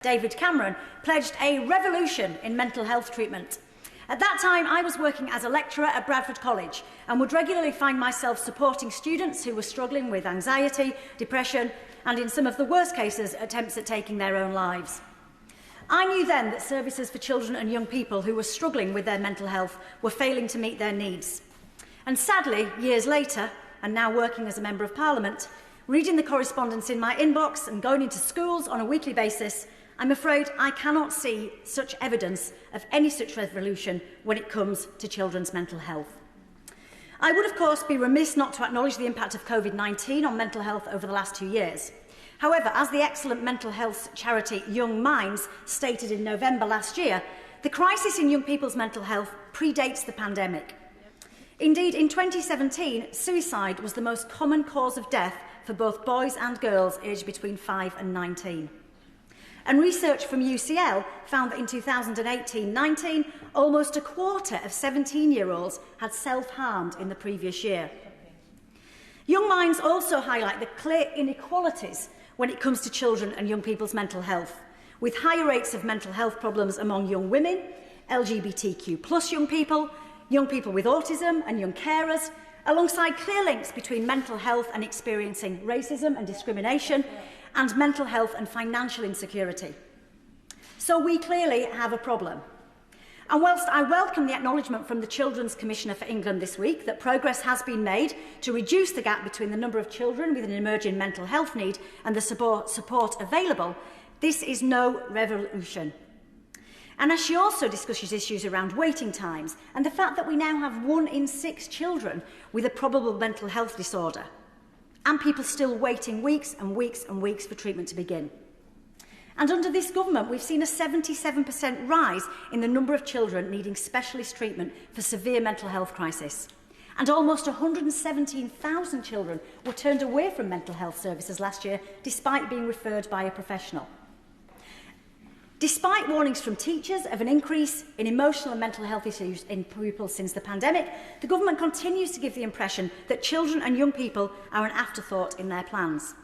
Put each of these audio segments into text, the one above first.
David Cameron, pledged a revolution in mental health treatment. At that time, I was working as a lecturer at Bradford College and would regularly find myself supporting students who were struggling with anxiety, depression, and in some of the worst cases, attempts at taking their own lives. I knew then that services for children and young people who were struggling with their mental health were failing to meet their needs. And sadly, years later, and now working as a Member of Parliament, reading the correspondence in my inbox and going into schools on a weekly basis, I'm afraid I cannot see such evidence of any such revolution when it comes to children's mental health. I would, of course, be remiss not to acknowledge the impact of COVID-19 on mental health over the last 2 years. However, as the excellent mental health charity Young Minds stated in November last year, the crisis in young people's mental health predates the pandemic. Indeed, in 2017, suicide was the most common cause of death for both boys and girls aged between 5 and 19. And research from UCL found that in 2018-19, almost a quarter of 17-year-olds had self-harmed in the previous year. Young Minds also highlight the clear inequalities when it comes to children and young people's mental health, with higher rates of mental health problems among young women, LGBTQ+ young people with autism and young carers, alongside clear links between mental health and experiencing racism and discrimination, and mental health and financial insecurity. So we clearly have a problem. And whilst I welcome the acknowledgement from the Children's Commissioner for England this week that progress has been made to reduce the gap between the number of children with an emerging mental health need and the support available, this is no revolution. And as she also discusses issues around waiting times and the fact that we now have 1 in 6 children with a probable mental health disorder, and people still waiting weeks and weeks and weeks for treatment to begin. And under this government, we've seen a 77% rise in the number of children needing specialist treatment for severe mental health crisis. And almost 117,000 children were turned away from mental health services last year, despite being referred by a professional. Despite warnings from teachers of an increase in emotional and mental health issues in pupils since the pandemic, the government continues to give the impression that children and young people are an afterthought in their plans.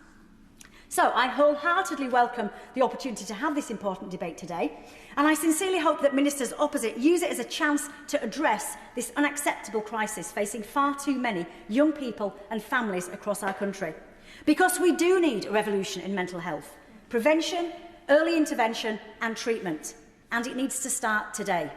So I wholeheartedly welcome the opportunity to have this important debate today, and I sincerely hope that ministers opposite use it as a chance to address this unacceptable crisis facing far too many young people and families across our country. Because we do need a revolution in mental health, prevention, early intervention and treatment, and it needs to start today.